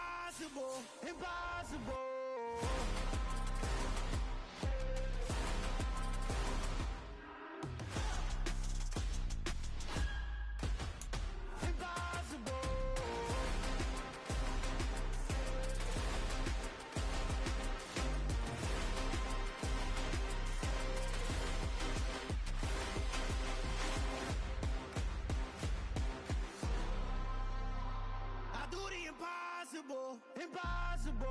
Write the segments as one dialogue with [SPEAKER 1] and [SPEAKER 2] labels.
[SPEAKER 1] Impossible, impossible. Impossible, impossible.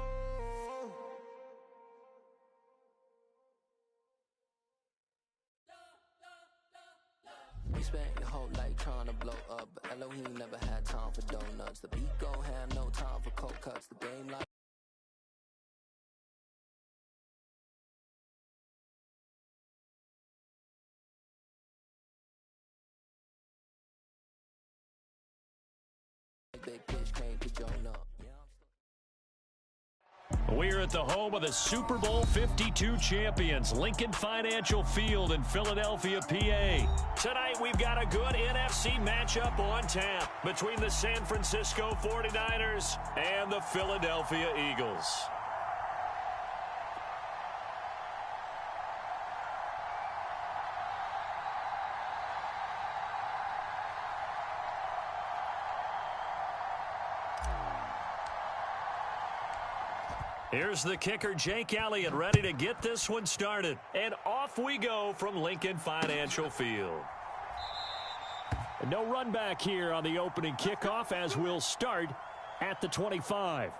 [SPEAKER 2] You spent your whole life trying to blow up, but Elohim never had time for donuts. The beat gon' have no time for cold cuts. The game like big pitch came to join up.
[SPEAKER 3] We're at the home of the Super Bowl 52 champions, Lincoln Financial Field in Philadelphia, PA. Tonight, we've got a good NFC matchup on tap between the San Francisco 49ers and the Philadelphia Eagles. Here's the kicker, Jake Elliott, ready to get this one started. And off we go from Lincoln Financial Field. And no run back here on the opening kickoff as we'll start at the 25.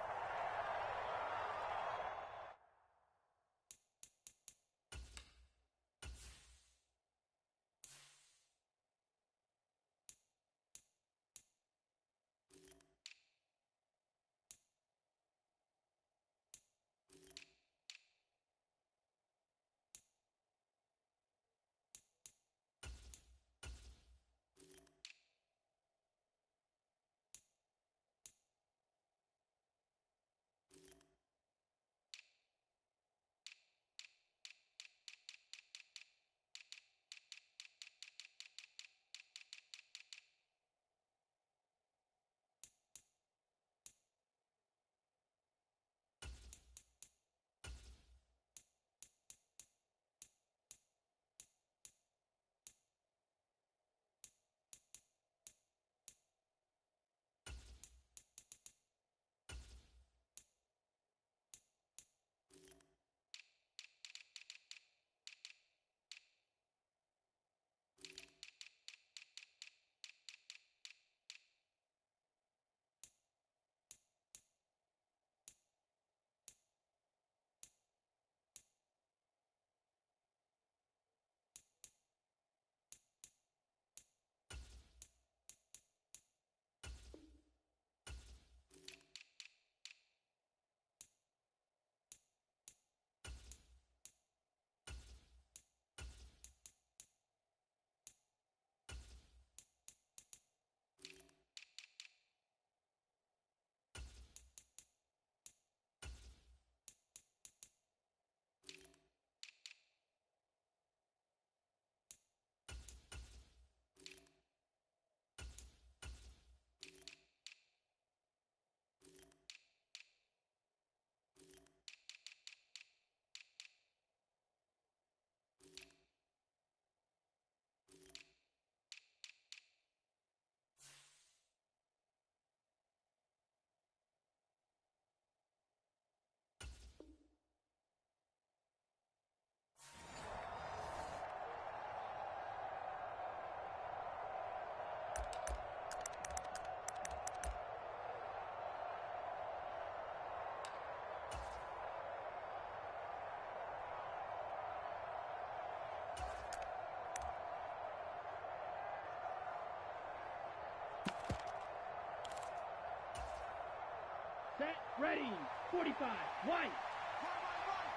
[SPEAKER 4] Set, ready, 45, white.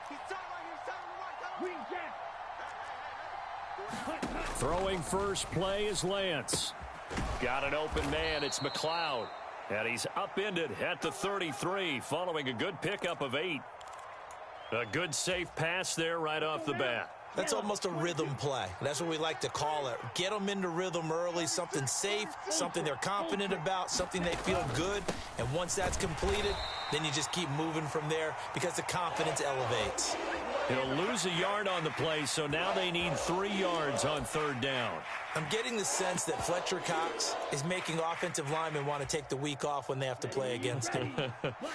[SPEAKER 1] He's sideline,
[SPEAKER 4] Green jack.
[SPEAKER 3] Throwing first play is Lance. Got an open man. It's McLeod. And he's upended at the 33 following a good pickup of 8. A good safe pass there right off the bat.
[SPEAKER 5] That's almost a rhythm play. That's what we like to call it. Get them into rhythm early, something safe, something they're confident about, something they feel good. And once that's completed, then you just keep moving from there because the confidence elevates.
[SPEAKER 3] He'll lose a yard on the play, so now they need 3 yards on 3rd down.
[SPEAKER 5] I'm getting the sense that Fletcher Cox is making offensive linemen want to take the week off when they have to play against him.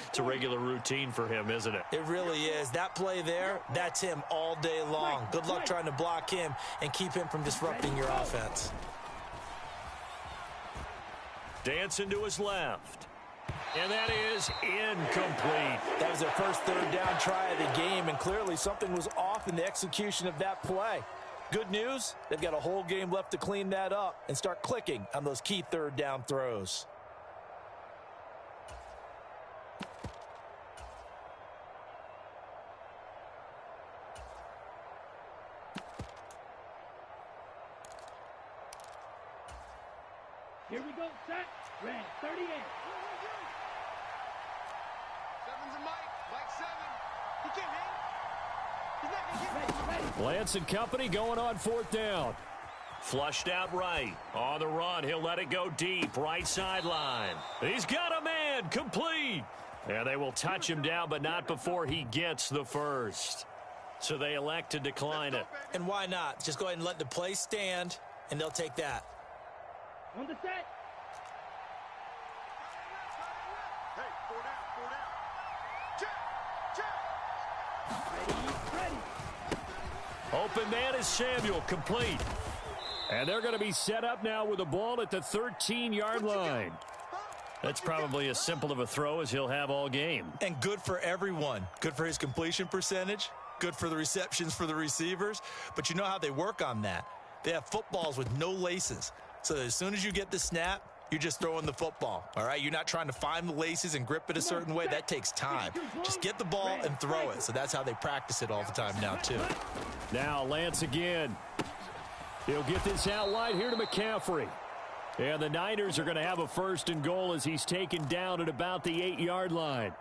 [SPEAKER 3] It's a regular routine for him, isn't it?
[SPEAKER 5] It really is. That play there, that's him all day long. Good luck trying to block him and keep him from disrupting your offense.
[SPEAKER 3] Dancing to his left. And that is incomplete.
[SPEAKER 5] That was their first 3rd down try of the game, and clearly something was off in the execution of that play. Good news, they've got a whole game left to clean that up and start clicking on those key 3rd down throws.
[SPEAKER 4] Here we go, set, red, 38.
[SPEAKER 1] Seven's a Mike. Mike 7. He can't hang. He's not going to get
[SPEAKER 3] Lance and company going on 4th down. Flushed out right. On the run, he'll let it go deep. Right sideline. He's got a man. Complete. And they will touch him down, but not before he gets the first. So they elect to decline it.
[SPEAKER 5] And why not? Just go ahead and let the play stand, and they'll take that.
[SPEAKER 4] On the set.
[SPEAKER 1] Hey, 4 down, 4 down. Check, check.
[SPEAKER 4] Ready.
[SPEAKER 3] Open man is Samuel. Complete. And they're going to be set up now with the ball at the 13-yard line. That's probably as simple of a throw as he'll have all game.
[SPEAKER 5] And good for everyone. Good for his completion percentage. Good for the receptions for the receivers. But you know how they work on that. They have footballs with no laces. So as soon as you get the snap, you're just throwing the football, all right? You're not trying to find the laces and grip it a certain way. That takes time. Just get the ball and throw it. So that's how they practice it all the time now, too.
[SPEAKER 3] Now Lance again. He'll get this out wide here to McCaffrey. And the Niners are going to have a 1st and goal as he's taken down at about the 8-yard line.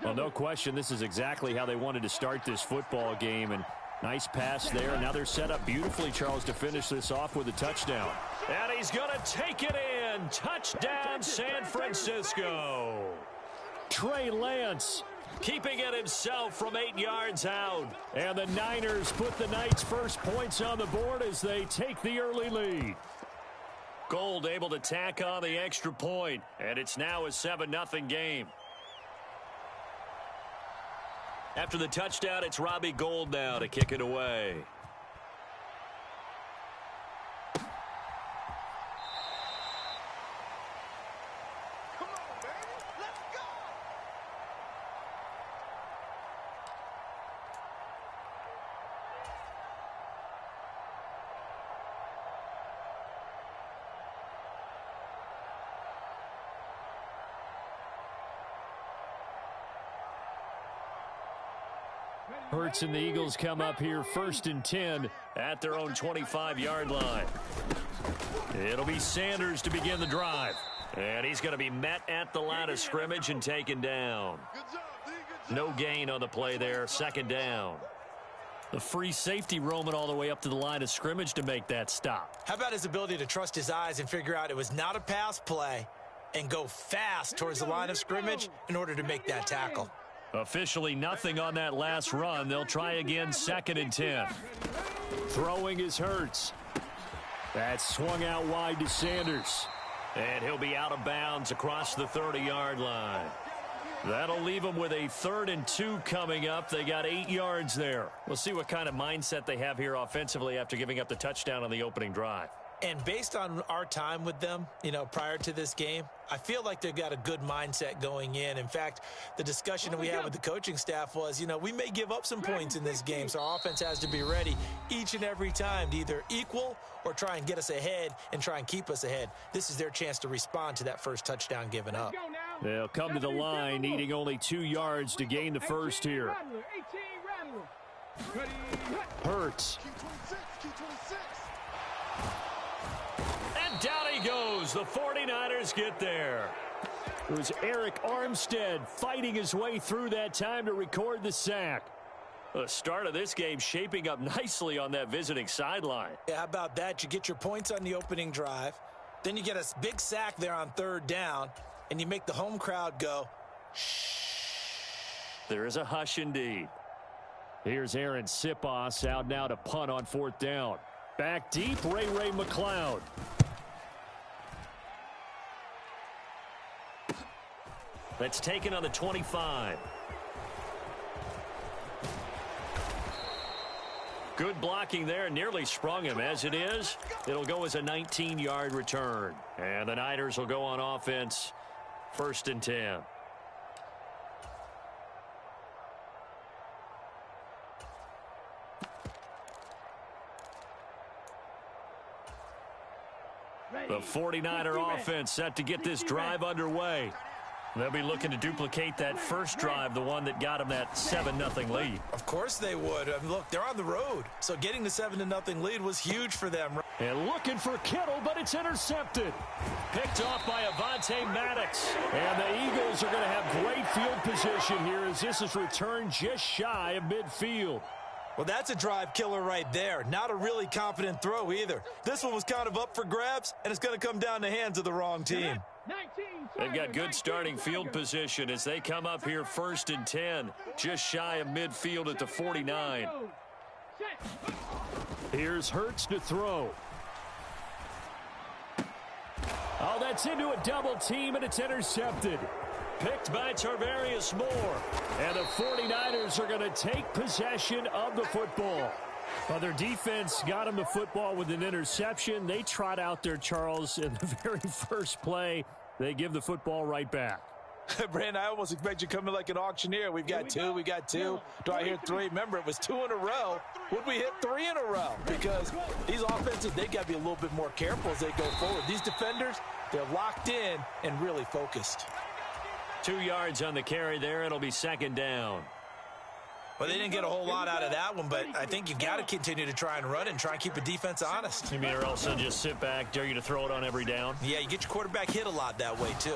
[SPEAKER 3] Well, no question, this is exactly how they wanted to start this football game. And nice pass there. Now they're set up beautifully, Charles, to finish this off with a touchdown. And he's going to take it in. Touchdown, San Francisco. Trey Lance keeping it himself from 8 yards out. And the Niners put the Knights' first points on the board as they take the early lead. Gold able to tack on the extra point, and it's now a 7-0 game. After the touchdown, it's Robbie Gould now to kick it away.
[SPEAKER 1] Come on, baby. Let's go.
[SPEAKER 3] Hurts and the Eagles come up here 1st and 10 at their own 25-yard line. It'll be Sanders to begin the drive. And he's going to be met at the line of scrimmage and taken down. No gain on the play there. 2nd down. The free safety roaming all the way up to the line of scrimmage to make that stop.
[SPEAKER 5] How about his ability to trust his eyes and figure out it was not a pass play and go fast towards the line of scrimmage in order to make that tackle?
[SPEAKER 3] Officially nothing on that last run. They'll try again 2nd and 10. Throwing is Hurts. That's swung out wide to Sanders. And he'll be out of bounds across the 30-yard line. That'll leave them with a 3rd and 2 coming up. They got 8 yards there. We'll see what kind of mindset they have here offensively after giving up the touchdown on the opening drive.
[SPEAKER 5] And based on our time with them, prior to this game, I feel like they've got a good mindset going in. In fact, the discussion that we had with the coaching staff was, we may give up some points in this game, so our offense has to be ready each and every time to either equal or try and get us ahead and try and keep us ahead. This is their chance to respond to that first touchdown given up.
[SPEAKER 3] They'll come to the line, needing only 2 yards to gain the first here. Hurts. And down he goes. The 49ers get there. It was Eric Armstead fighting his way through that time to record the sack. The start of this game shaping up nicely on that visiting sideline.
[SPEAKER 5] Yeah, how about that? You get your points on the opening drive. Then you get a big sack there on third down, and you make the home crowd go, shh.
[SPEAKER 3] There is a hush indeed. Here's Aaron Sipos out now to punt on fourth down. Back deep, Ray McLeod. That's taken on the 25. Good blocking there, nearly sprung him. As it is, it'll go as a 19-yard return. And the Niners will go on offense, 1st and 10. The 49er offense set to get this drive underway. They'll be looking to duplicate that first drive, the one that got them that 7-0 lead.
[SPEAKER 5] Of course they would. I mean, look, they're on the road. So getting the 7-0 lead was huge for them.
[SPEAKER 3] And looking for Kittle, but it's intercepted. Picked off by Avonte Maddox. And the Eagles are going to have great field position here as this is returned just shy of midfield.
[SPEAKER 5] Well, that's a drive killer right there. Not a really confident throw either. This one was kind of up for grabs, and it's going to come down the hands of the wrong team.
[SPEAKER 3] They've got good starting field position as they come up here 1st and 10, just shy of midfield at the 49. Here's Hurts to throw. Oh, that's into a double team, and it's intercepted. Picked by Tarvarius Moore. And the 49ers are going to take possession of the football. Well, their defense got them the football with an interception. They trot out there, Charles, in the very first play. They give the football right back.
[SPEAKER 5] Brandon, I almost expect you coming like an auctioneer. We've got two. Do I hear three? Remember, it was 2 in a row. Would we hit 3 in a row? Because these offenses, they got to be a little bit more careful as they go forward. These defenders, they're locked in and really focused.
[SPEAKER 3] 2 yards on the carry there. It'll be 2nd down.
[SPEAKER 5] Well, they didn't get a whole lot out of that one, but I think you got to continue to try and run and try and keep the defense honest.
[SPEAKER 3] You mean or else they'll just sit back, dare you to throw it on every down?
[SPEAKER 5] Yeah, you get your quarterback hit a lot that way, too.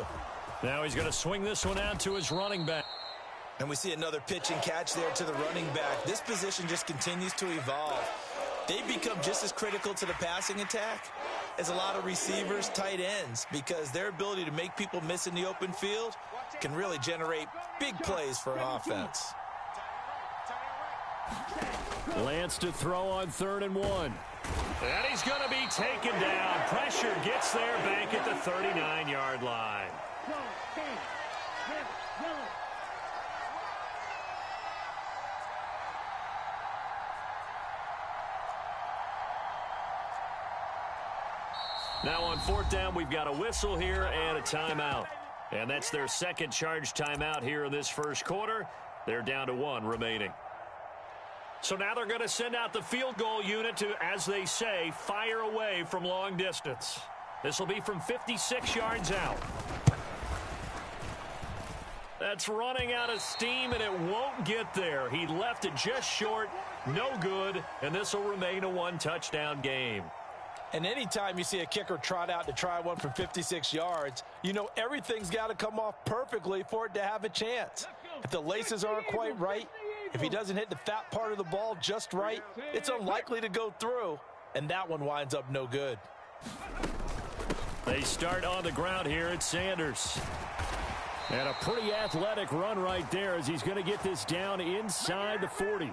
[SPEAKER 3] Now he's going to swing this one out to his running back.
[SPEAKER 5] And we see another pitch and catch there to the running back. This position just continues to evolve. They become just as critical to the passing attack as a lot of receivers, tight ends, because their ability to make people miss in the open field can really generate big plays for an offense.
[SPEAKER 3] Lance to throw on 3rd and 1. And he's going to be taken down. Pressure gets there back at the 39-yard line. Now on 4th down, we've got a whistle here and a timeout. And that's their second charge timeout here in this first quarter. They're down to 1 remaining. So now they're going to send out the field goal unit to, as they say, fire away from long distance. This will be from 56 yards out. That's running out of steam, and it won't get there. He left it just short, no good, and this will remain a 1-touchdown game.
[SPEAKER 5] And anytime you see a kicker trot out to try one from 56 yards, you know everything's got to come off perfectly for it to have a chance. If the laces aren't quite right, if he doesn't hit the fat part of the ball just right, it's unlikely to go through, and that one winds up no good.
[SPEAKER 3] They start on the ground here at Sanders. And a pretty athletic run right there as he's going to get this down inside the 40.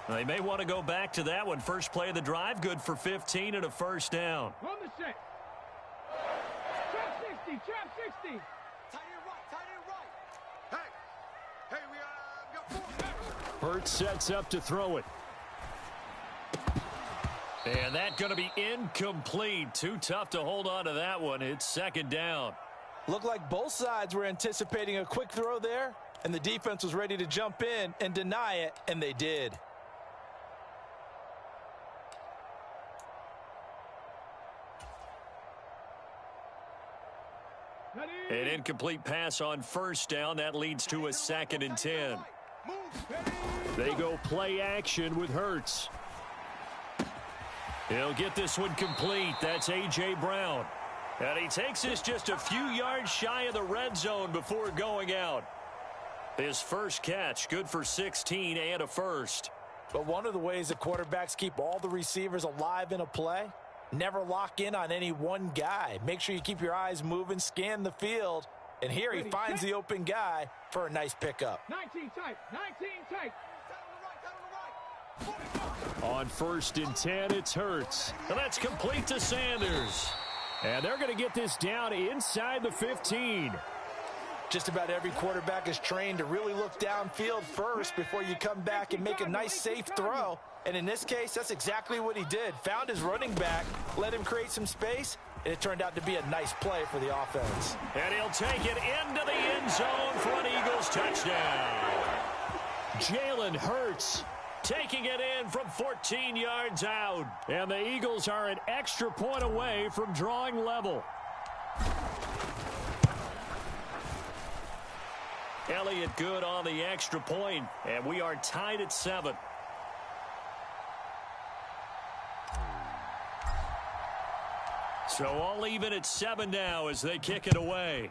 [SPEAKER 3] They may want to go back to that one. First play of the drive, good for 15 and a 1st down.
[SPEAKER 4] On the set. Trap 60, trap 60.
[SPEAKER 1] Tight end right. Hey, we got 4.
[SPEAKER 3] Hurts sets up to throw it. And that's going to be incomplete. Too tough to hold on to that one. It's 2nd down.
[SPEAKER 5] Looked like both sides were anticipating a quick throw there, and the defense was ready to jump in and deny it, and they did.
[SPEAKER 3] An incomplete pass on 1st down. That leads to a 2nd and 10. They go play action with Hurts. He'll get this one complete. That's A.J. Brown. And he takes this just a few yards shy of the red zone before going out. His first catch, good for 16 and a first.
[SPEAKER 5] But one of the ways that quarterbacks keep all the receivers alive in a play, never lock in on any one guy. Make sure you keep your eyes moving, scan the field, and here he finds the open guy for a nice pickup.
[SPEAKER 4] 19 tight, 19 tight.
[SPEAKER 3] On 1st and 10, it's Hurts. And that's complete to Sanders. And they're going to get this down inside the 15.
[SPEAKER 5] Just about every quarterback is trained to really look downfield first before you come back and make a nice, safe throw. And in this case, that's exactly what he did. Found his running back, let him create some space, and it turned out to be a nice play for the offense.
[SPEAKER 3] And he'll take it into the end zone for an Eagles touchdown. Jalen Hurts taking it in from 14 yards out. And the Eagles are an extra point away from drawing level. Elliott good on the extra point, and we are tied at 7. So all even at 7 now as they kick it away.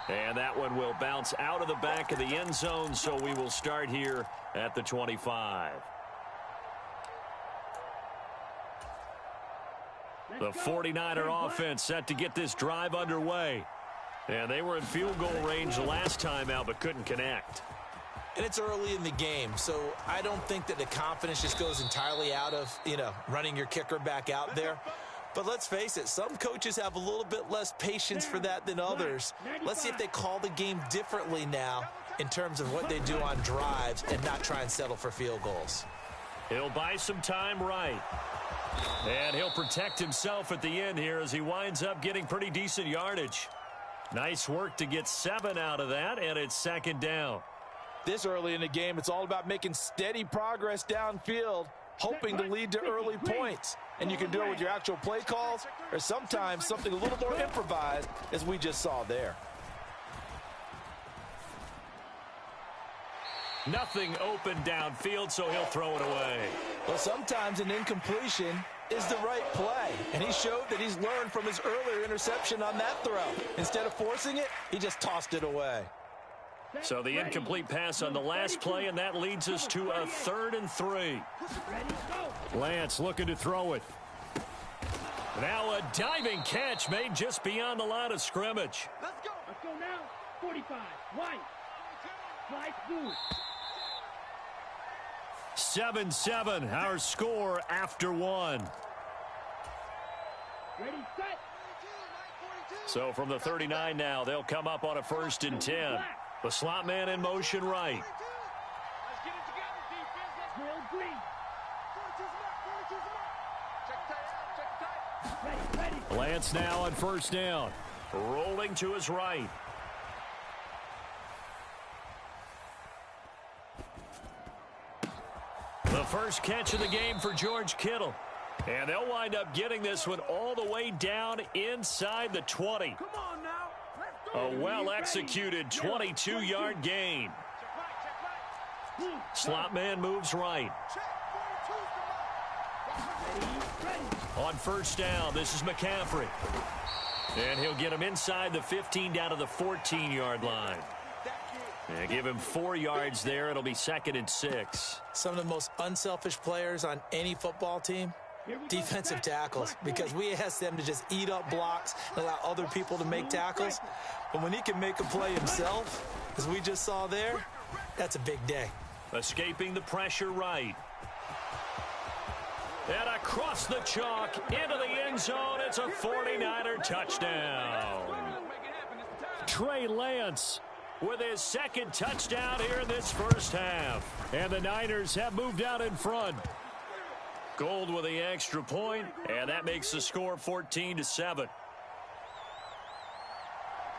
[SPEAKER 3] And that one will bounce out of the back of the end zone, so we will start here at the 25. The 49er offense set to get this drive underway. And they were in field goal range last time out but couldn't connect.
[SPEAKER 5] And it's early in the game, so I don't think that the confidence just goes entirely out of, running your kicker back out there. But let's face it, some coaches have a little bit less patience for that than others. Let's see if they call the game differently now in terms of what they do on drives and not try and settle for field goals.
[SPEAKER 3] He'll buy some time right. And he'll protect himself at the end here as he winds up getting pretty decent yardage. Nice work to get 7 out of that, and it's 2nd down.
[SPEAKER 5] This early in the game, it's all about making steady progress downfield, hoping to lead to early points. And you can do it with your actual play calls or sometimes something a little more improvised, as we just saw there.
[SPEAKER 3] Nothing open downfield, so he'll throw it away.
[SPEAKER 5] Well, sometimes an incompletion is the right play, and he showed that he's learned from his earlier interception on that throw. Instead of forcing it, he just tossed it away.
[SPEAKER 3] So the incomplete pass on the last play, and that leads us to a 3rd and 3. Lance looking to throw it. Now a diving catch made just beyond the line of scrimmage.
[SPEAKER 4] Let's go now. 45. White. Flight blue.
[SPEAKER 3] 7-7, our score after 1.
[SPEAKER 4] Ready, set.
[SPEAKER 3] So from the 39 now, they'll come up on a 1st and 10. The slot man in motion right.
[SPEAKER 1] Let's get it together, defense. Let's
[SPEAKER 4] Drill green.
[SPEAKER 1] 42's mark. Check tight.
[SPEAKER 4] Ready.
[SPEAKER 3] Lance now on 1st down. Rolling to his right. The first catch of the game for George Kittle. And they'll wind up getting this one all the way down inside the 20.
[SPEAKER 1] Come on now. Let's go.
[SPEAKER 3] A well-executed 22-yard gain.
[SPEAKER 1] Check right.
[SPEAKER 3] Slot man moves right.
[SPEAKER 1] Check. 42's the mark.
[SPEAKER 3] On 1st down, this is McCaffrey. And he'll get him inside the 15 down to the 14-yard line. And give him 4 yards there. It'll be 2nd and 6.
[SPEAKER 5] Some of the most unselfish players on any football team, defensive tackles, because we ask them to just eat up blocks and allow other people to make tackles. But when he can make a play himself, as we just saw there, that's a big day.
[SPEAKER 3] Escaping the pressure right. And across the chalk into the end zone. It's a 49er touchdown. Trey Lance with his 2nd touchdown here in this first half. And the Niners have moved out in front. Gold with the extra point, and that makes the score 14-7.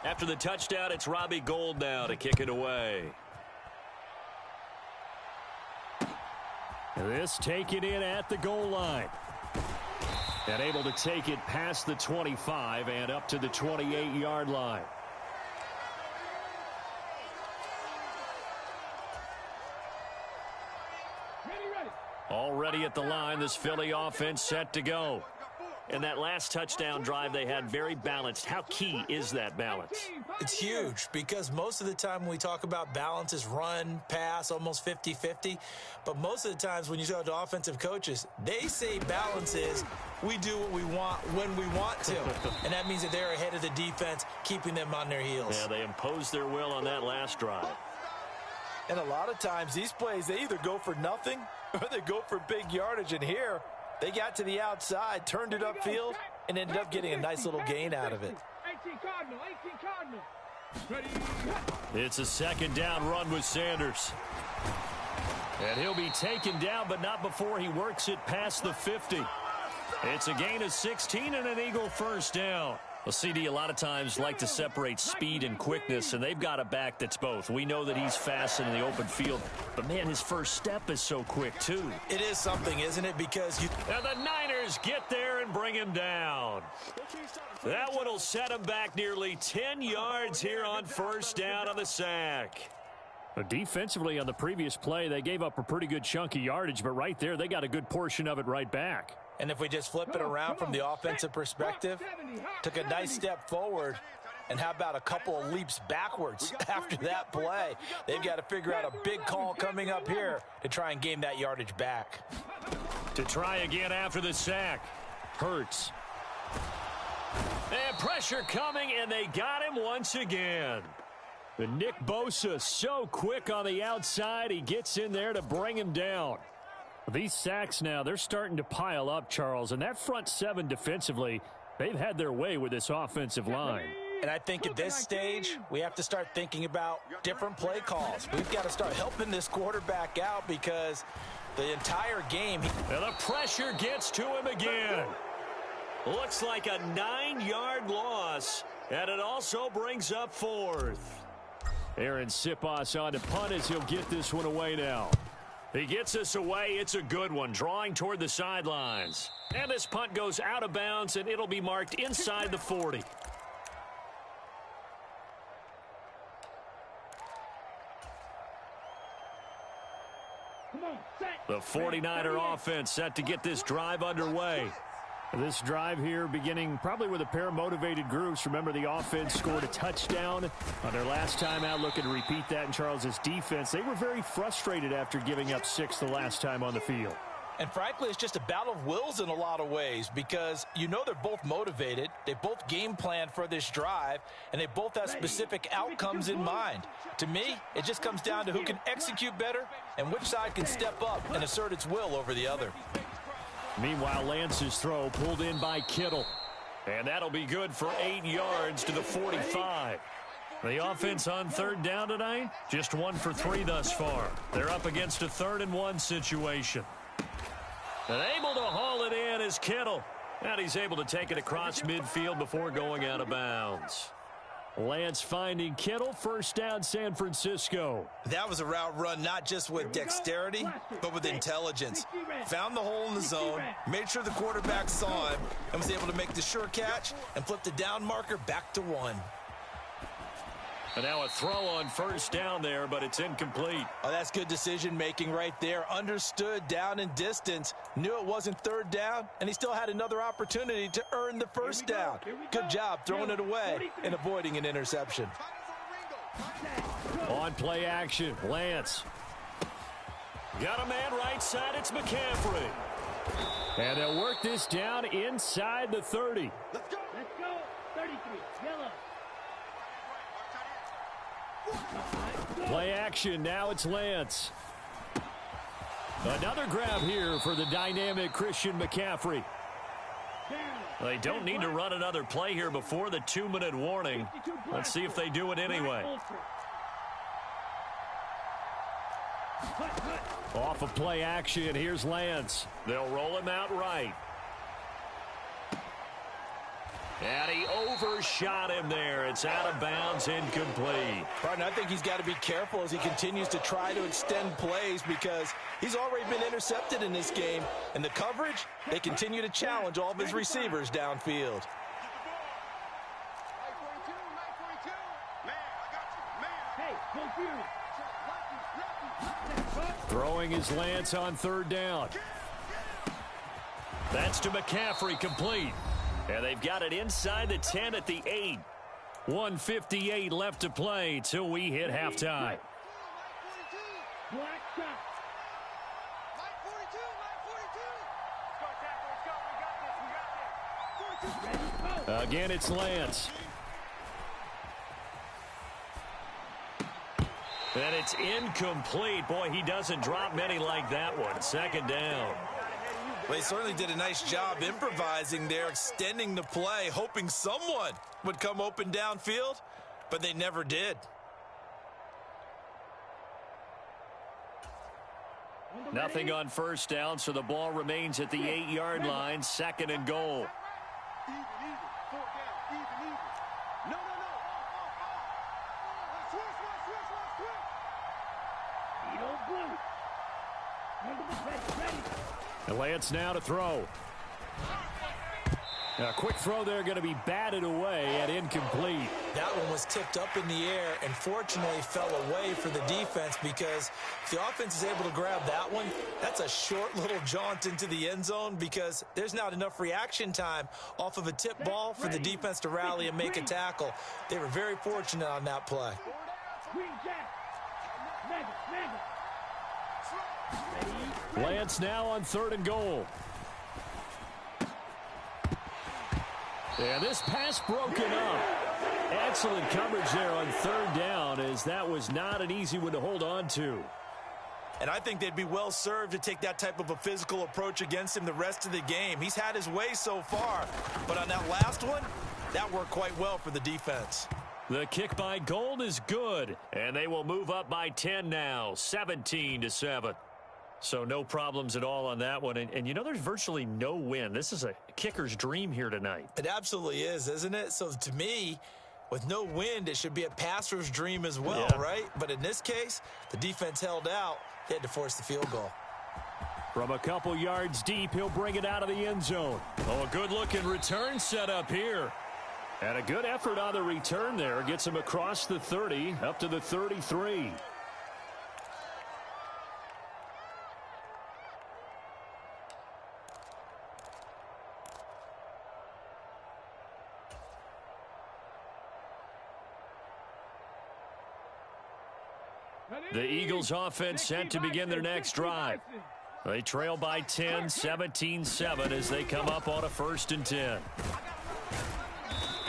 [SPEAKER 3] After the touchdown, it's Robbie Gould now to kick it away. This taken in at the goal line. And able to take it past the 25 and up to the 28-yard line. Already at the line, this Philly offense set to go. And that last touchdown drive they had very balanced. How key is that balance?
[SPEAKER 5] It's huge because most of the time when we talk about balance is run, pass, almost 50-50. But most of the times when you talk to offensive coaches, they say balance is we do what we want when we want to. And that means that they're ahead of the defense, keeping them on their heels.
[SPEAKER 3] Yeah, they imposed their will on that last drive.
[SPEAKER 5] And a lot of times these plays, they either go for nothing or they go for big yardage. And here, they got to the outside, turned it upfield, and ended up getting a nice little gain out of it.
[SPEAKER 4] 18 Cardinal. Ready.
[SPEAKER 3] It's a second down run with Sanders. And he'll be taken down, but not before he works it past the 50. It's a gain of 16 and an Eagle first down. Well, CD, a lot of times like to separate speed and quickness, and they've got a back that's both. We know that he's fast in the open field, but, man, his first step is so quick, too.
[SPEAKER 5] It is something, isn't it? Because
[SPEAKER 3] and the Niners get there and bring him down. That one will set him back nearly 10 yards here on first down on the sack. Defensively on the previous play, they gave up a pretty good chunk of yardage, but right there they got a good portion of it right back.
[SPEAKER 5] And if we just flip it around from the offensive perspective, took a nice step forward, and how about a couple of leaps backwards after that play? They've got to figure out a big call coming up here to try and gain that yardage back.
[SPEAKER 3] To try again after the sack. Hurts. And pressure coming, and they got him once again. And Nick Bosa so quick on the outside, he gets in there to bring him down. These sacks now, they're starting to pile up, Charles, and that front seven defensively, they've had their way with this offensive line.
[SPEAKER 5] And I think at this stage, we have to start thinking about different play calls. We've got to start helping this quarterback out because the entire game...
[SPEAKER 3] And the pressure gets to him again. Looks like a 9-yard loss, and it also brings up fourth. Aaron Siposs on to punt as he'll get this one away now. He gets us away. It's a good one, drawing toward the sidelines. And this punt goes out of bounds, and it'll be marked inside the 40. The 49er offense set to get this drive underway. This drive here beginning probably with a pair of motivated groups. Remember, the offense scored a touchdown on their last time out, looking to repeat that in Charles's defense. They were very frustrated after giving up 6 the last time on the field.
[SPEAKER 5] And frankly, it's just a battle of wills in a lot of ways because you know they're both motivated. They both game plan for this drive, and they both have specific outcomes in mind. To me, it just comes down to who can execute better and which side can step up and assert its will over the other.
[SPEAKER 3] Meanwhile, Lance's throw pulled in by Kittle. And that'll be good for 8 yards to the 45. The offense on third down tonight, just 1 for 3 thus far. They're up against a 3rd-and-1 situation. And able to haul it in is Kittle. And he's able to take it across midfield before going out of bounds. Lance finding Kittle, first down San Francisco.
[SPEAKER 5] That was a route run not just with dexterity, but with intelligence. Found the hole in the zone, made sure the quarterback saw him, and was able to make the sure catch and flip the down marker back to 1.
[SPEAKER 3] And now a throw on first down there, but it's incomplete.
[SPEAKER 5] Oh, that's good decision-making right there. Understood down and distance, knew it wasn't third down, and he still had another opportunity to earn the first down. Good job throwing it away and avoiding an interception.
[SPEAKER 3] On play action, Lance. Got a man right side, it's McCaffrey. And they'll work this down inside the 30.
[SPEAKER 4] Let's go. 33. Yellow.
[SPEAKER 3] Play action, now it's Lance. Another grab here for the dynamic Christian McCaffrey. They don't need to run another play here before the 2-minute warning. Let's see if they do it anyway. Off of play action, here's Lance. They'll roll him out right. And he overshot him there. It's out of bounds, incomplete.
[SPEAKER 5] Partner, I think he's got to be careful as he continues to try to extend plays because he's already been intercepted in this game. And the coverage, they continue to challenge all of his receivers downfield.
[SPEAKER 3] Throwing his Lance on third down. That's to McCaffrey, complete. And they've got it inside the 10 at the 8. 1:58 left to play till we hit halftime.
[SPEAKER 4] Black shot.
[SPEAKER 3] Again, it's Lance. And it's incomplete. Boy, he doesn't drop many like that one. Second down.
[SPEAKER 5] Well, he certainly did a nice job improvising there, extending the play, hoping someone would come open downfield, but they never did.
[SPEAKER 3] Nothing on first down, so the ball remains at the 8-yard line. Second and goal.
[SPEAKER 1] Even. 4 down. Even. No. Switch.
[SPEAKER 4] Ready.
[SPEAKER 3] And Lance now to throw. A quick throw there, going to be batted away and incomplete.
[SPEAKER 5] That one was tipped up in the air and fortunately fell away for the defense, because if the offense is able to grab that one, that's a short little jaunt into the end zone, because there's not enough reaction time off of a tip ball for the defense to rally and make a tackle. They were very fortunate on that play.
[SPEAKER 4] Green jack. Mega.
[SPEAKER 3] Lance now on 3rd and goal. And this pass broken up. Excellent coverage there on 3rd down, as that was not an easy one to hold on to.
[SPEAKER 5] And I think they'd be well served to take that type of a physical approach against him the rest of the game. He's had his way so far, but on that last one, that worked quite well for the defense.
[SPEAKER 3] The kick by Gold is good, and they will move up by 10 now, 17-7. So no problems at all on that one. And you know, there's virtually no wind. This is a kicker's dream here tonight.
[SPEAKER 5] It absolutely is, isn't it? So to me, with no wind, it should be a passer's dream as well, right? But in this case, the defense held out. They had to force the field goal.
[SPEAKER 3] From a couple yards deep, he'll bring it out of the end zone. Oh, a good-looking return set up here. And a good effort on the return there. Gets him across the 30, up to the 33. The Eagles offense set to begin their next drive. They trail by 10, 17-7 as they come up on a 1st and 10.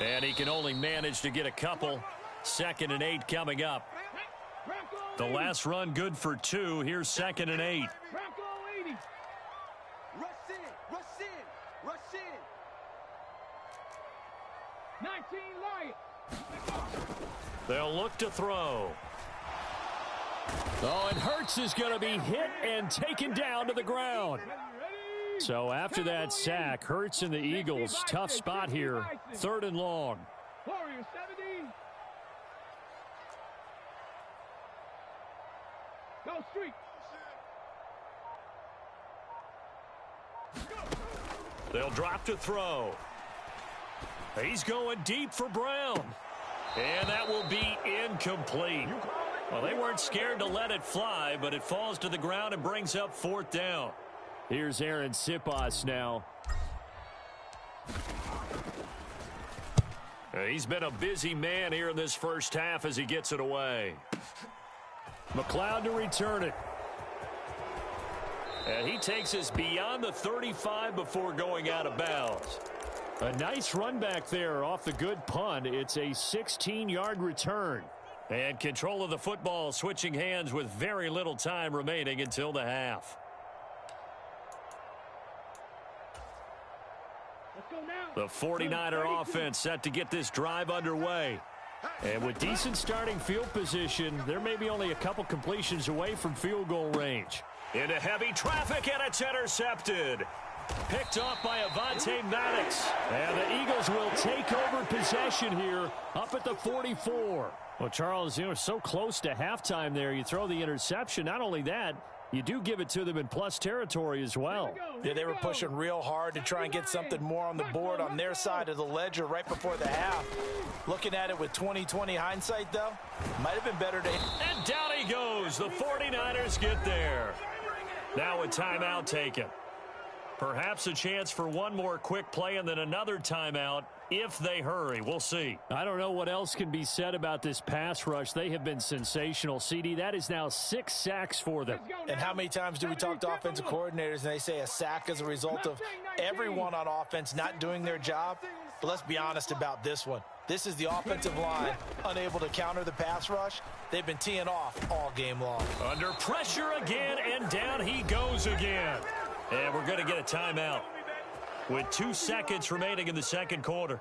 [SPEAKER 3] And he can only manage to get a couple. 2nd and 8 coming up. The last run good for 2. Here's 2nd and 8.
[SPEAKER 1] Rush in.
[SPEAKER 4] 19 Lions.
[SPEAKER 3] They'll look to throw. Oh, and Hurts is going to be hit and taken down to the ground. So after that sack, Hurts and the Eagles, tough spot here. 3rd and long.
[SPEAKER 4] Warriors 70. Go street.
[SPEAKER 3] They'll drop to throw. He's going deep for Brown. And that will be incomplete. Well, they weren't scared to let it fly, but it falls to the ground and brings up 4th down. Here's Aaron Sipas now. He's been a busy man here in this first half as he gets it away. McLeod to return it. And he takes us beyond the 35 before going out of bounds. A nice run back there off the good punt. It's a 16-yard return. And control of the football switching hands with very little time remaining until the half. The 49er offense set to get this drive underway. And with decent starting field position, there may be only a couple completions away from field goal range. Into heavy traffic, and it's intercepted. Picked off by Avonte Maddox. And the Eagles will take over possession here up at the 44. Well, Charles, you know, so close to halftime there. You throw the interception. Not only that, you do give it to them in plus territory as well.
[SPEAKER 5] Yeah, they were pushing real hard to try and get something more on the board on their side of the ledger right before the half. Looking at it with 20/20 hindsight, though, might have been better to...
[SPEAKER 3] And down he goes. The 49ers get there. Now a timeout taken. Perhaps a chance for one more quick play and then another timeout if they hurry. We'll see.
[SPEAKER 6] I don't know what else can be said about this pass rush. They have been sensational. CD, that is now 6 sacks for them.
[SPEAKER 5] And how many times do we talk to offensive coordinators and they say a sack is a result of everyone on offense not doing their job? But let's be honest about this one. This is the offensive line unable to counter the pass rush. They've been teeing off all game long.
[SPEAKER 3] Under pressure again, and down he goes again. And we're going to get a timeout with 2 seconds remaining in the second quarter.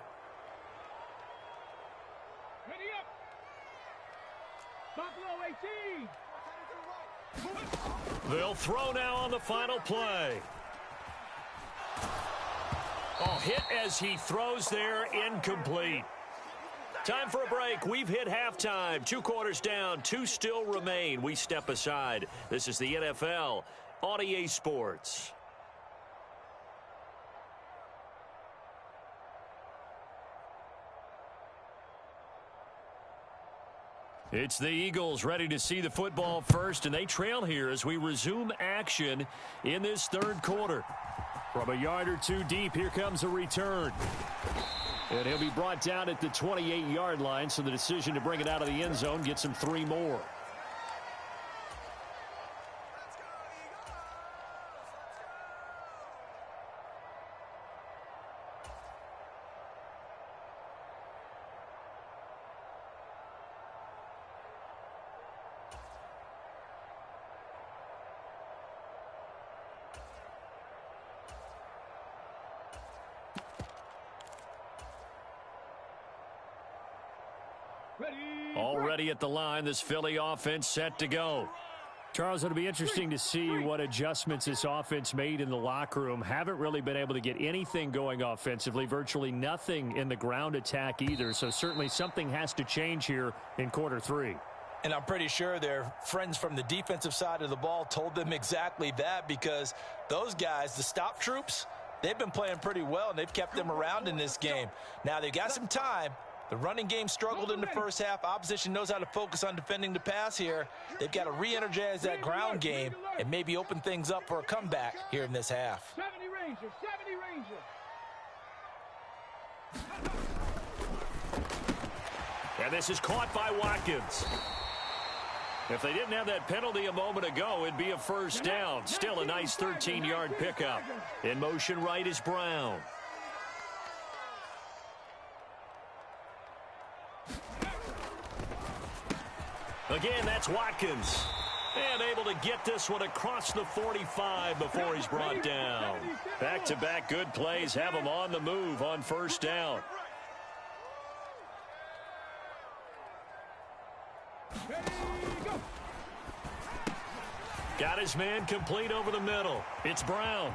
[SPEAKER 4] Ready up. Buffalo 18.
[SPEAKER 3] They'll throw now on the final play. Oh, hit as he throws there, incomplete. Time for a break. We've hit halftime. 2 quarters down, 2 still remain. We step aside. This is the NFL on EA Sports. It's the Eagles ready to see the football first, and they trail here as we resume action in this third quarter. From a yard or 2 deep, here comes a return. And he'll be brought down at the 28-yard line, so the decision to bring it out of the end zone gets him 3 more. Already at the line, this Philly offense set to go.
[SPEAKER 6] Charles, it'll be interesting to see what adjustments this offense made in the locker room. Haven't really been able to get anything going offensively, virtually nothing in the ground attack either. So certainly something has to change here in quarter 3.
[SPEAKER 5] And I'm pretty sure their friends from the defensive side of the ball told them exactly that, because those guys, the stop troops, they've been playing pretty well, and they've kept them around in this game. Now, they've got some time. The running game struggled in the first half. Opposition knows how to focus on defending the pass here. They've got to re-energize that ground game and maybe open things up for a comeback here in this half.
[SPEAKER 4] 70 Rangers, 70 Rangers.
[SPEAKER 3] And this is caught by Watkins. If they didn't have that penalty a moment ago, it'd be a first down. Still a nice 13-yard pickup. In motion right is Brown. Again, that's Watkins. And able to get this one across the 45 before he's brought down. Back-to-back good plays have him on the move on first down. Got his man complete over the middle. It's Brown.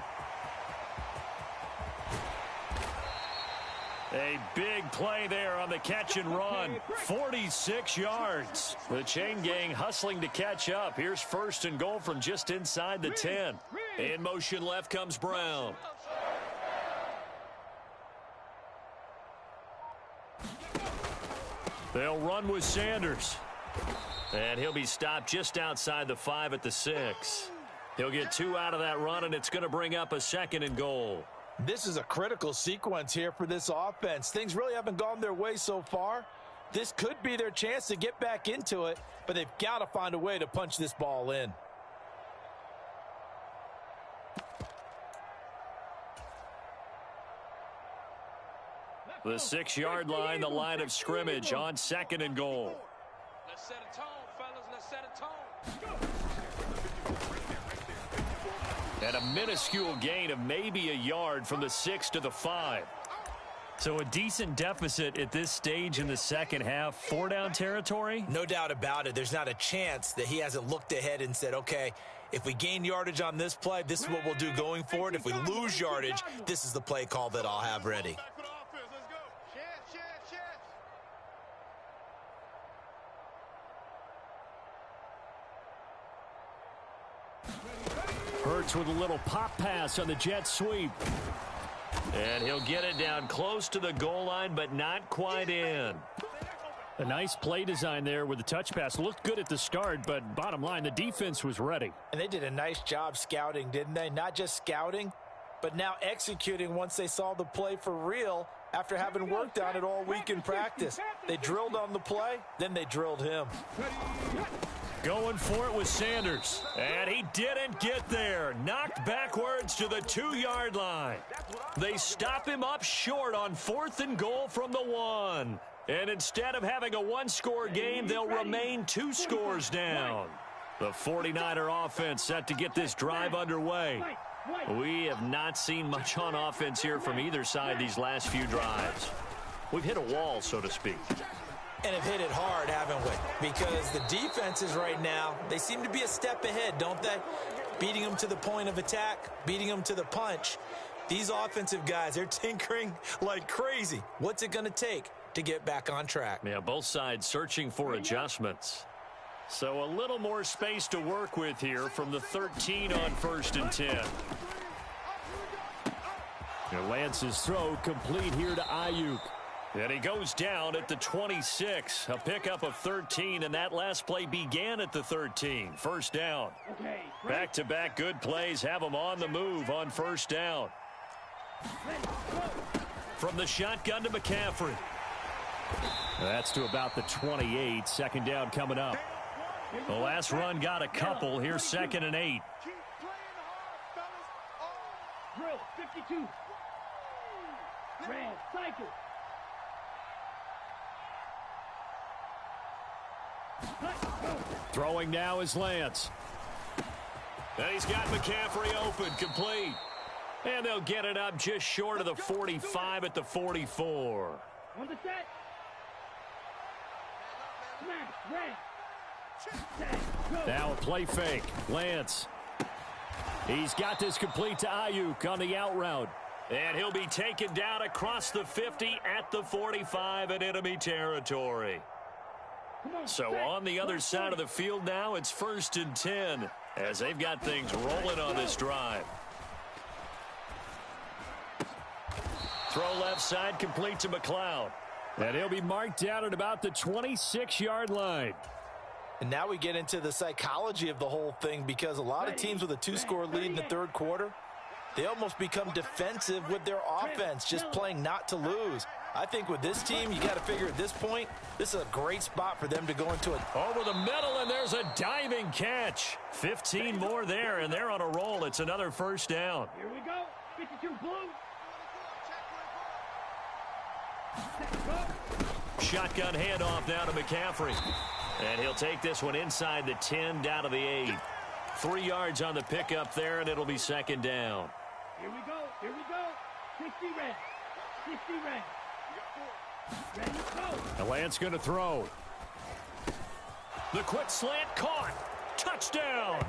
[SPEAKER 3] A big play there on the catch and run. 46 yards. The chain gang hustling to catch up. Here's first and goal from just inside the 10. In motion left comes Brown. They'll run with Sanders. And he'll be stopped just outside the 5 at the 6. He'll get 2 out of that run, and it's going to bring up a second and goal.
[SPEAKER 5] This is a critical sequence here for this offense. Things really haven't gone their way so far. This could be their chance to get back into it, but they've got to find a way to punch this ball in.
[SPEAKER 3] The 6-yard line, the line of scrimmage on second and goal.
[SPEAKER 1] Let's set a tone, fellas. Let's set a tone.
[SPEAKER 3] And a minuscule gain of maybe a yard from the 6 to the 5.
[SPEAKER 6] So a decent deficit at this stage in the second half. 4-down territory?
[SPEAKER 5] No doubt about it. There's not a chance that he hasn't looked ahead and said, okay, if we gain yardage on this play, this is what we'll do going forward. If we lose yardage, this is the play call that I'll have ready.
[SPEAKER 6] Hurts with a little pop pass on the jet sweep.
[SPEAKER 3] And he'll get it down close to the goal line, but not quite in.
[SPEAKER 6] A nice play design there with the touch pass. Looked good at the start, but bottom line, the defense was ready.
[SPEAKER 5] And they did a nice job scouting, didn't they? Not just scouting, but now executing once they saw the play for real after having worked on it all week in practice. They drilled on the play, then they drilled him.
[SPEAKER 3] Going for it with Sanders. And he didn't get there. Knocked backwards to the 2-yard line. They stop him up short on 4th and goal from the 1. And instead of having a one-score game, they'll remain 2 scores down. The 49er offense set to get this drive underway. We have not seen much on offense here from either side these last few drives. We've hit a wall, so to speak.
[SPEAKER 5] And have hit it hard, haven't we? Because the defenses right now, they seem to be a step ahead, don't they? Beating them to the point of attack, beating them to the punch. These offensive guys, they're tinkering like crazy. What's it going to take to get back on track?
[SPEAKER 3] Yeah, both sides searching for adjustments. So a little more space to work with here from the 13 on 1st and 10.
[SPEAKER 6] And Lance's throw complete here to Ayuk.
[SPEAKER 3] And he goes down at the 26. A pickup of 13, and that last play began at the 13. First down. Back-to-back good plays have them on the move on first down. From the shotgun to McCaffrey.
[SPEAKER 6] That's to about the 28. Second down coming up.
[SPEAKER 3] The last run got a couple. Here's 2nd and 8.
[SPEAKER 4] Drill 52. Red cycle.
[SPEAKER 6] Throwing now is Lance.
[SPEAKER 3] And he's got McCaffrey open, complete. And they'll get it up just short of the 45 at the 44.
[SPEAKER 4] On the set. Smash, red.
[SPEAKER 6] Now a play fake. Lance. He's got this complete to Ayuk on the out route.
[SPEAKER 3] And he'll be taken down across the 50 at the 45 in enemy territory. So on the other side of the field now, it's 1st and 10 as they've got things rolling on this drive. Throw left side complete to McLeod.
[SPEAKER 6] And he'll be marked down at about the 26-yard line.
[SPEAKER 5] And now we get into the psychology of the whole thing, because a lot of teams with a 2-score lead in the third quarter, they almost become defensive with their offense, just playing not to lose. I think with this team, you got to figure at this point, this is a great spot for them to go into it.
[SPEAKER 3] Over the middle, and there's a diving catch. 15 more there, and they're on a roll. It's another first down.
[SPEAKER 4] Here we go. 52 blue.
[SPEAKER 3] Shotgun handoff now to McCaffrey. And he'll take this one inside the 10 down to the 8. 3 yards on the pickup there, and it'll be 2nd down.
[SPEAKER 4] Here we go. Here we go. 60 red. 60 red. Ready, go.
[SPEAKER 6] And Lance going to throw.
[SPEAKER 3] The quick slant caught. Touchdown.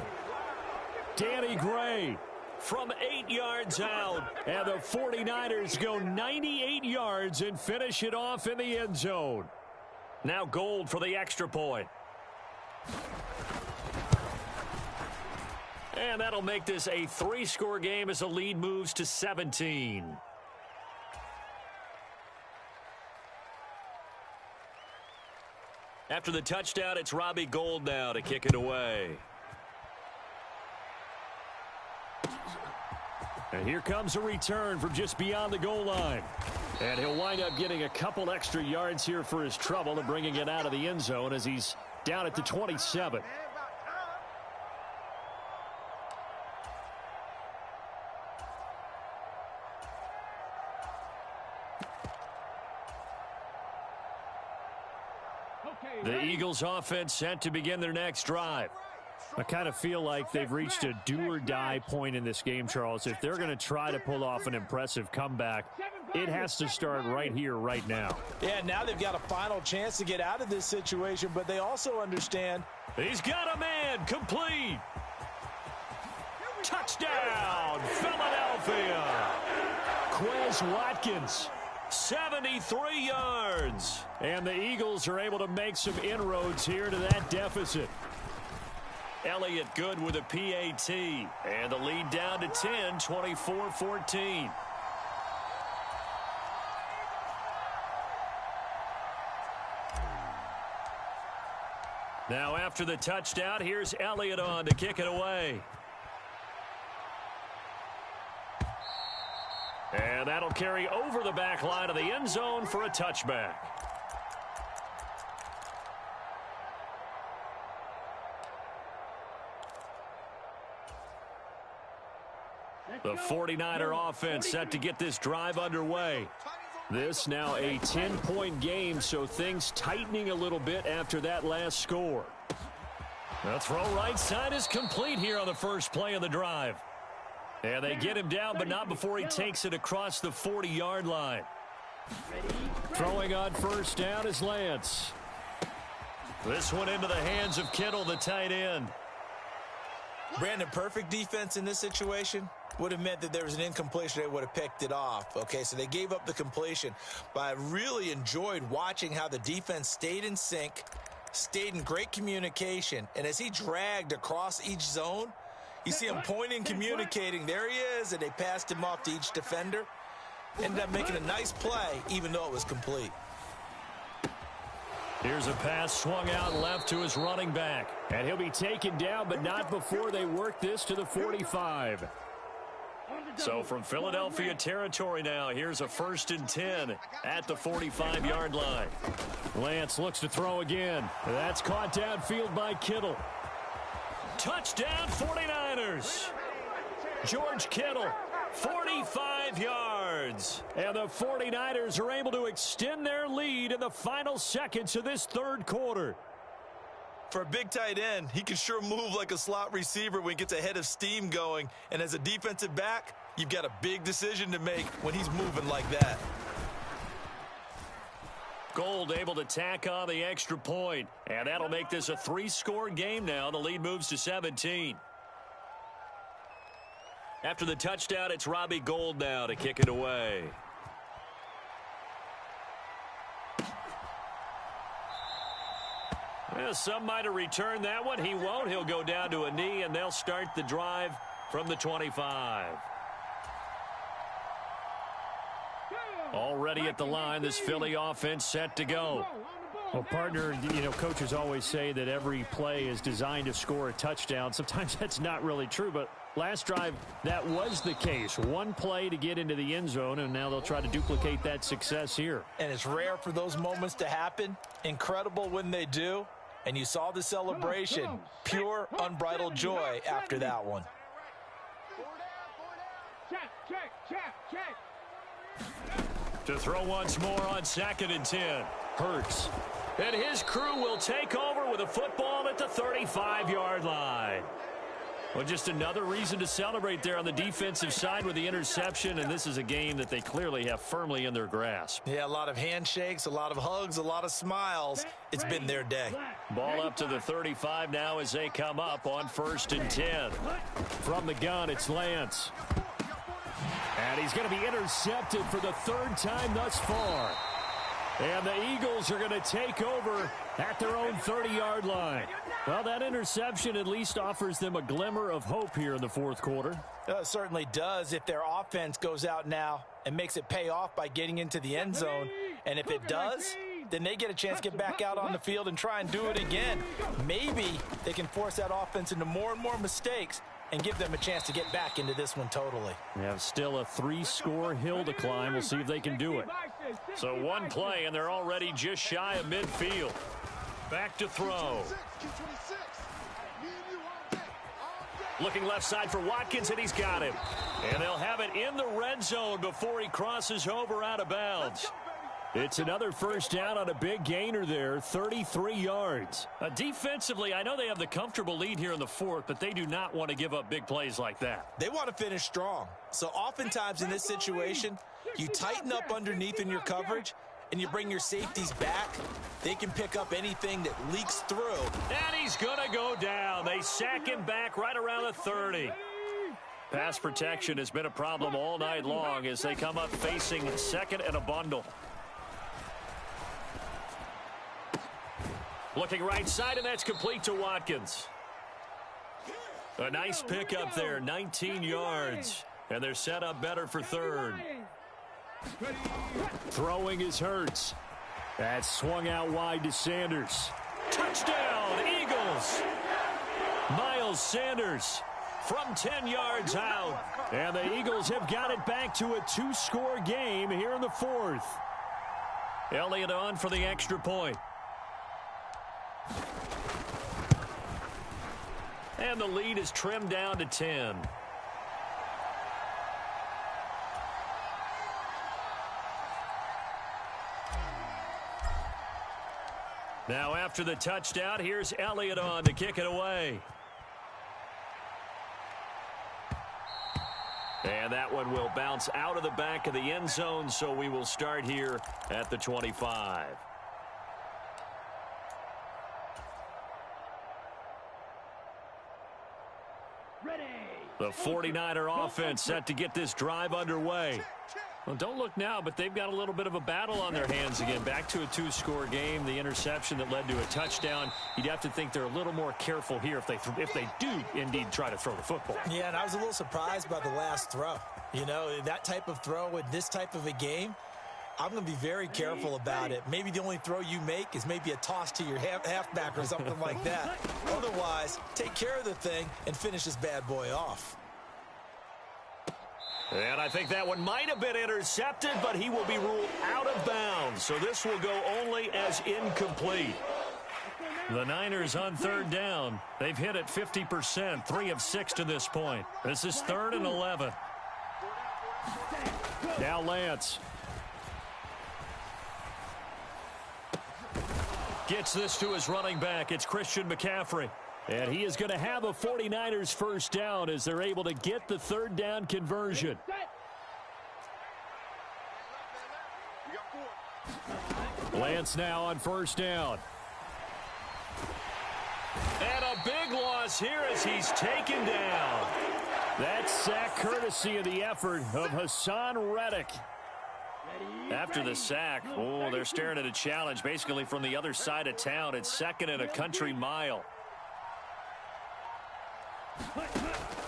[SPEAKER 6] Danny Gray.
[SPEAKER 3] From 8 yards out.
[SPEAKER 6] And the 49ers go 98 yards and finish it off in the end zone.
[SPEAKER 3] Now Gold for the extra point. And that'll make this a 3-score game as the lead moves to 17. After the touchdown, it's Robbie Gould now to kick it away.
[SPEAKER 6] And here comes a return from just beyond the goal line. And he'll wind up getting a couple extra yards here for his trouble and bringing it out of the end zone as he's down at the 27.
[SPEAKER 3] The Eagles offense set to begin their next drive.
[SPEAKER 6] I kind of feel like they've reached a do-or-die point in this game, Charles. If they're going to try to pull off an impressive comeback, it has to start right here, right now.
[SPEAKER 5] Yeah, now they've got a final chance to get out of this situation, but they also understand.
[SPEAKER 3] He's got a man, complete. Touchdown, Philadelphia.
[SPEAKER 6] Quez Watkins.
[SPEAKER 3] 73 yards.
[SPEAKER 6] And the Eagles are able to make some inroads here to that deficit.
[SPEAKER 3] Elliott good with a PAT. And the lead down to 10, 24-14. Now after the touchdown, here's Elliott on to kick it away. And that'll carry over the back line of the end zone for a touchback. The 49er offense set to get this drive underway. This now a 10-point game, so things tightening a little bit after that last score. The throw right side is complete here on the first play of the drive. And they get him down, but not before he takes it across the 40-yard line.
[SPEAKER 6] Throwing on first down is Lance.
[SPEAKER 3] This one into the hands of Kittle, the tight end.
[SPEAKER 5] Brandon, perfect defense in this situation would have meant that there was an incompletion. They would have picked it off. Okay, so they gave up the completion. But I really enjoyed watching how the defense stayed in sync, stayed in great communication. And as he dragged across each zone, you see him pointing, communicating. There he is, and they passed him off to each defender. Ended up making a nice play, even though it was complete.
[SPEAKER 3] Here's a pass swung out left to his running back.
[SPEAKER 6] And he'll be taken down, but not before they work this to the 45.
[SPEAKER 3] So from Philadelphia territory now, here's a 1st and 10 at the 45-yard line.
[SPEAKER 6] Lance looks to throw again. That's caught downfield by Kittle.
[SPEAKER 3] Touchdown 49ers. George Kittle, 45 yards.
[SPEAKER 6] And the 49ers are able to extend their lead in the final seconds of this third quarter.
[SPEAKER 5] For a big tight end, he can sure move like a slot receiver when he gets a head of steam going. And as a defensive back, you've got a big decision to make when he's moving like that.
[SPEAKER 3] Gold able to tack on the extra point. And that'll make this a 3-score game now. The lead moves to 17. After the touchdown, it's Robbie Gould now to kick it away. Well, some might have returned that one. He won't. He'll go down to a knee, and they'll start the drive from the 25. Already at the line, this Philly offense set to go.
[SPEAKER 6] Well, partner, you know, coaches always say that every play is designed to score a touchdown. Sometimes that's not really true, but last drive, that was the case. One play to get into the end zone, and now they'll try to duplicate that success here.
[SPEAKER 5] And it's rare for those moments to happen. Incredible when they do. And you saw the celebration. Pure, unbridled joy after that one.
[SPEAKER 3] To throw once more on 2nd and 10. Hurts. And his crew will take over with a football at the 35-yard line. Well, just another reason to celebrate there on the defensive side with the interception, and this is a game that they clearly have firmly in their grasp.
[SPEAKER 5] Yeah, a lot of handshakes, a lot of hugs, a lot of smiles. It's been their day.
[SPEAKER 3] Ball up to the 35 now as they come up on 1st and 10.
[SPEAKER 6] From the gun, it's Lance. And he's going to be intercepted for the 3rd time thus far. And the Eagles are going to take over at their own 30-yard line. Well, that interception at least offers them a glimmer of hope here in the 4th quarter.
[SPEAKER 5] It certainly does if their offense goes out now and makes it pay off by getting into the end zone. And if it does, then they get a chance to get back out on the field and try and do it again. Maybe they can force that offense into more and more mistakes and give them a chance to get back into this one totally.
[SPEAKER 6] Yeah, still a 3-score hill to climb. We'll see if they can do it.
[SPEAKER 3] So one play, and they're already just shy of midfield. Back to throw. Looking left side for Watkins, and he's got him. And they'll have it in the red zone before he crosses over out of bounds.
[SPEAKER 6] It's another first down on a big gainer there, 33 yards.
[SPEAKER 3] Defensively, I know they have the comfortable lead here in the 4th, but they do not want to give up big plays like that.
[SPEAKER 5] They want to finish strong. So oftentimes in this situation, you tighten up underneath in your coverage, and you bring your safeties back. They can pick up anything that leaks through.
[SPEAKER 3] And he's going to go down. They sack him back right around the 30. Pass protection has been a problem all night long as they come up facing 2nd and a bundle. Looking right side, and that's complete to Watkins. A nice pickup there, 19 yards. And they're set up better for 3rd.
[SPEAKER 6] Throwing is Hurts. That's swung out wide to Sanders.
[SPEAKER 3] Touchdown, Eagles! Miles Sanders from 10 yards out. And the Eagles have got it back to a two-score game here in the fourth. Elliott on for the extra point. And the lead is trimmed down to 10. Now after the touchdown, here's Elliott on to kick it away. And that one will bounce out of the back of the end zone, so we will start here at the 25.
[SPEAKER 4] Ready.
[SPEAKER 3] The 49er offense set to get this drive underway. Well, don't look now, but they've got a little bit of a battle on their hands again. Back to a two-score game. The interception that led to a touchdown. You'd have to think they're a little more careful here if they do indeed try to throw the football.
[SPEAKER 5] Yeah, and I was a little surprised by the last throw. You know, that type of throw in this type of a game, I'm going to be very careful about it. Maybe the only throw you make is maybe a toss to your halfback or something like that. Otherwise, take care of the thing and finish this bad boy off.
[SPEAKER 3] And I think that one might have been intercepted, but he will be ruled out of bounds. So this will go only as incomplete. The Niners on third down. They've hit it 50%, 3 of 6 to this point. This is 3rd and 11. Now Lance. Gets this to his running back. It's Christian McCaffrey. And he is going to have a 49ers first down as they're able to get the third down conversion. Lance now on first down. And a big loss here as he's taken down. That's sack courtesy of the effort of Hassan Reddick. After the sack, they're staring at a challenge basically from the other side of town. It's 2nd and a country mile.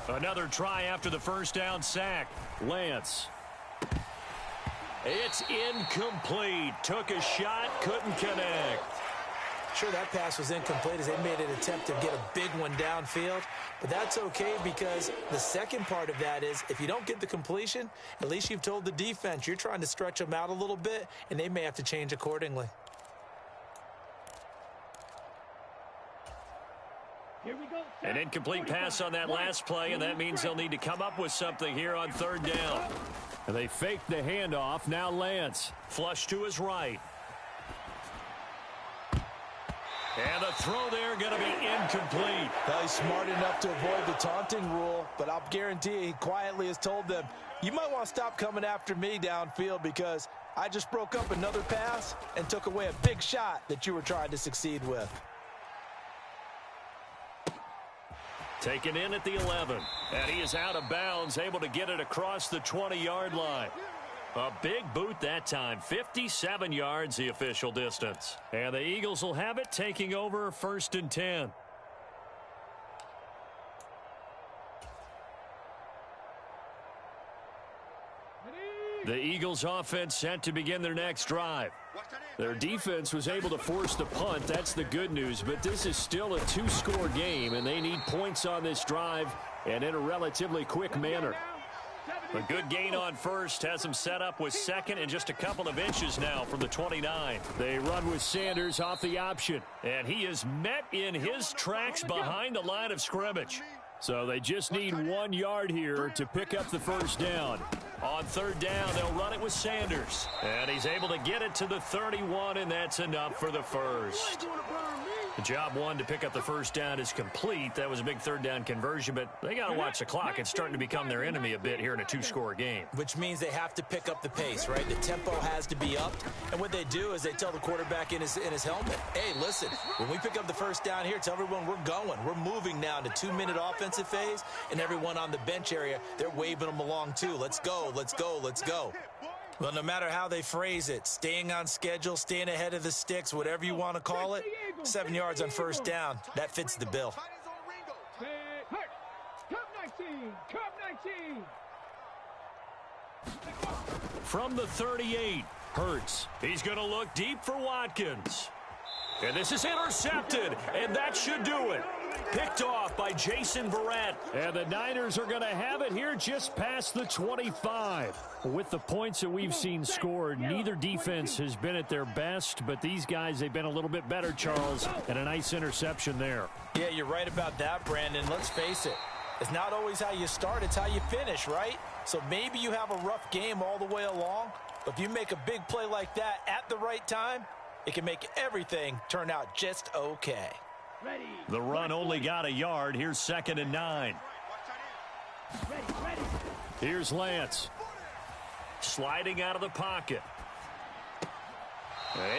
[SPEAKER 3] Another try after the first down sack. Lance. It's incomplete. Took a shot, couldn't connect.
[SPEAKER 5] Sure, that pass was incomplete as they made an attempt to get a big one downfield. But that's okay because the second part of that is if you don't get the completion, at least you've told the defense you're trying to stretch them out a little bit, and they may have to change accordingly.
[SPEAKER 4] Here we go.
[SPEAKER 3] An incomplete pass on that last play, and that means they'll need to come up with something here on third down. And they faked the handoff. Now Lance. Flush to his right. And the throw there going to be incomplete.
[SPEAKER 5] Well, he's smart enough to avoid the taunting rule, but I'll guarantee he quietly has told them, you might want to stop coming after me downfield because I just broke up another pass and took away a big shot that you were trying to succeed with.
[SPEAKER 3] Taken in at the 11. And he is out of bounds, able to get it across the 20-yard line. A big boot that time. 57 yards the official distance. And the Eagles will have it, taking over 1st and 10. The Eagles offense set to begin their next drive. Their defense was able to force the punt. That's the good news. But this is still a two-score game, and they need points on this drive and in a relatively quick manner. A good gain on first has them set up with 2nd and just a couple of inches now from the 29. They run with Sanders off the option, and he is met in his tracks behind the line of scrimmage. So they just need 1 yard here to pick up the first down. On third down, they'll run it with Sanders. And he's able to get it to the 31, and that's enough for the first. The job one to pick up the first down is complete. That was a big third down conversion, but they got to watch the clock. It's starting to become their enemy a bit here in a two-score game.
[SPEAKER 5] Which means they have to pick up the pace, right? The tempo has to be upped. And what they do is they tell the quarterback in his helmet, hey, listen, when we pick up the first down here, tell everyone we're going. We're moving now to 2-minute offensive phase, and everyone on the bench area, they're waving them along too. Let's go, let's go, let's go. Well, no matter how they phrase it, staying on schedule, staying ahead of the sticks, whatever you want to call it, 7 yards on first down, that fits the bill.
[SPEAKER 3] From the 38, Hurts. He's going to look deep for Watkins. And this is intercepted, and that should do it. Picked off by Jason Verrett.
[SPEAKER 6] And the Niners are going to have it here just past the 25. With the points that we've seen scored, neither defense has been at their best, but these guys, they've been a little bit better, Charles, and a nice interception there.
[SPEAKER 5] Yeah, you're right about that, Brandon. Let's face it. It's not always how you start, it's how you finish, right? So maybe you have a rough game all the way along, but if you make a big play like that at the right time, it can make everything turn out just okay.
[SPEAKER 3] The run only got a yard. Here's 2nd and 9.
[SPEAKER 6] Here's Lance.
[SPEAKER 3] Sliding out of the pocket.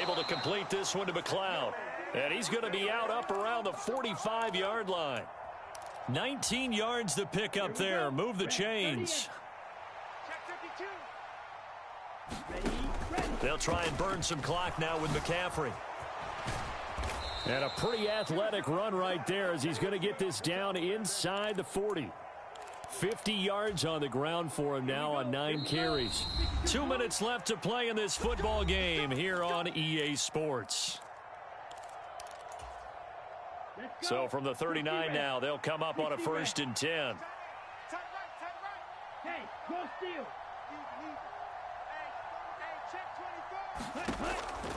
[SPEAKER 3] Able to complete this one to McLeod. And he's going to be out up around the 45-yard line. 19 yards to pick up there. Move the chains. They'll try and burn some clock now with McCaffrey.
[SPEAKER 6] And a pretty athletic run right there as he's going to get this down inside the 40. 50 yards on the ground for him now on 9 carries.
[SPEAKER 3] 2 minutes left to play in this football game here on EA Sports. So from the 39 now, they'll come up on a 1st and 10.
[SPEAKER 4] Hey, go steal.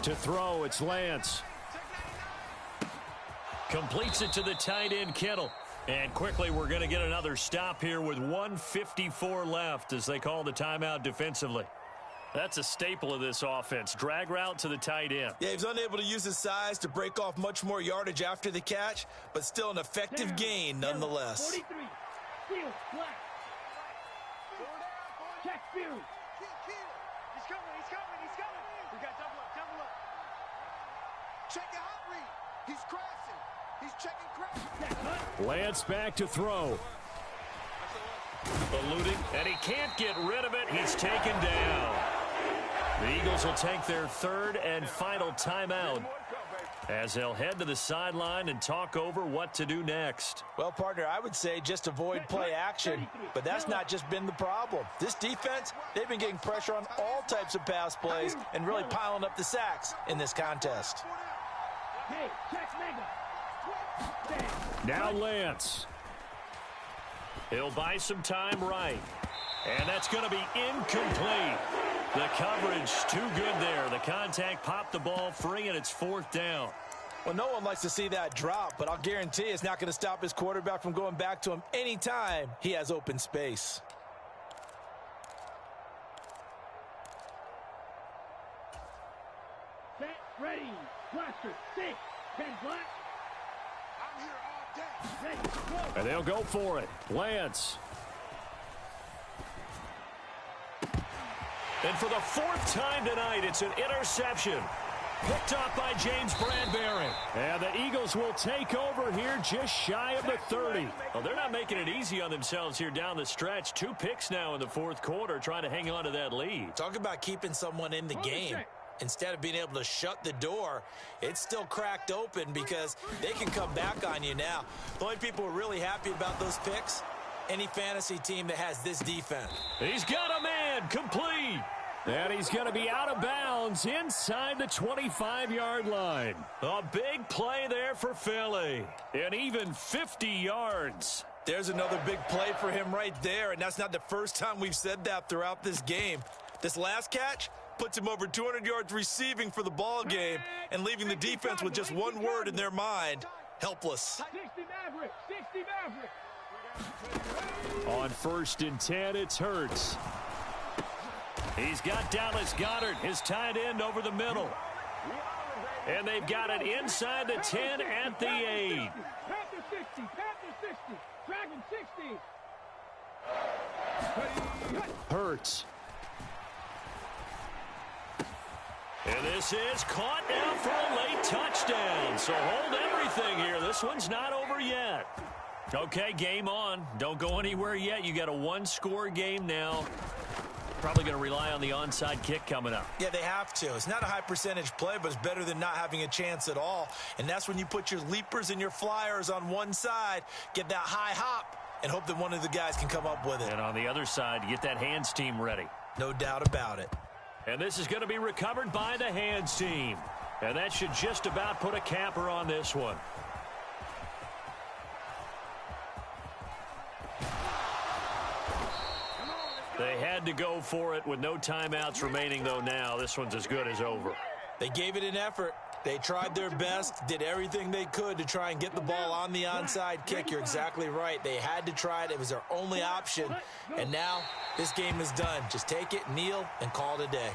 [SPEAKER 6] To throw, it's Lance.
[SPEAKER 3] Completes it to the tight end, Kittle. And quickly, we're going to get another stop here with 1:54 left as they call the timeout defensively. That's a staple of this offense. Drag route to the tight end.
[SPEAKER 5] Yeah, he's unable to use his size to break off much more yardage after the catch, but still an effective gain nonetheless.
[SPEAKER 4] 43. Steal. Black. Check Fury.
[SPEAKER 1] He's coming. We got double up. Check the hot read. He's crashing. He's checking crash.
[SPEAKER 6] Lance back to throw.
[SPEAKER 3] Eluding, and he can't get rid of it. He's taken down. The Eagles will take their 3rd and final timeout as they'll head to the sideline and talk over what to do next.
[SPEAKER 5] Well, partner, I would say just avoid play action, but that's not just been the problem. This defense, they've been getting pressure on all types of pass plays and really piling up the sacks in this contest.
[SPEAKER 4] Hey, check Mega.
[SPEAKER 6] Now Lance.
[SPEAKER 3] He'll buy some time right. And that's going to be incomplete. The coverage too good there. The contact popped the ball free, and it's 4th down.
[SPEAKER 5] Well, no one likes to see that drop, but I'll guarantee it's not going to stop his quarterback from going back to him anytime he has open space.
[SPEAKER 4] Set, ready. Blaster, 6. 10 black.
[SPEAKER 1] I'm here all day.
[SPEAKER 4] Ready, go.
[SPEAKER 6] And they'll go for it. Lance.
[SPEAKER 3] And for the 4th time tonight, it's an interception. Picked up by James Bradbury.
[SPEAKER 6] And the Eagles will take over here just shy of the 30.
[SPEAKER 3] Well, they're not making it easy on themselves here down the stretch. 2 picks now in the 4th quarter, trying to hang on to that lead.
[SPEAKER 5] Talk about keeping someone in the game. Instead of being able to shut the door, it's still cracked open because they can come back on you now. The only people who are really happy about those picks, any fantasy team that has this defense.
[SPEAKER 3] He's got a man, complete.
[SPEAKER 6] And he's going to be out of bounds inside the 25-yard line.
[SPEAKER 3] A big play there for Philly. And even 50 yards.
[SPEAKER 5] There's another big play for him right there, and that's not the first time we've said that throughout this game. This last catch puts him over 200 yards receiving for the ball game and leaving the defense with just one word in their mind, helpless.
[SPEAKER 4] 60 Maverick. 60 Maverick.
[SPEAKER 6] On 1st and 10, it's Hurts.
[SPEAKER 3] He's got Dallas Goedert, his tight end, over the middle. And they've got it inside the 10 at the 8.
[SPEAKER 4] Panther 60. Panther 60. Dragon 60.
[SPEAKER 6] Hurts.
[SPEAKER 3] And this is caught now for a late touchdown. So hold everything here. This one's not over yet. Okay, game on. Don't go anywhere yet. You got a 1-score game now. Probably going to rely on the onside kick coming up.
[SPEAKER 5] Yeah, they have to. It's not a high percentage play, but it's better than not having a chance at all. And that's when you put your leapers and your flyers on one side, get that high hop, and hope that one of the guys can come up with it.
[SPEAKER 3] And on the other side, get that hands team ready.
[SPEAKER 5] No doubt about it.
[SPEAKER 3] And this is going to be recovered by the hands team. And that should just about put a capper on this one. They had to go for it with no timeouts remaining, though. Now this one's as good as over.
[SPEAKER 5] They gave it an effort. They tried their best, did everything they could to try and get the ball on the onside kick. You're exactly right. They had to try it. It was their only option. And now this game is done. Just take it, kneel, and call it a day.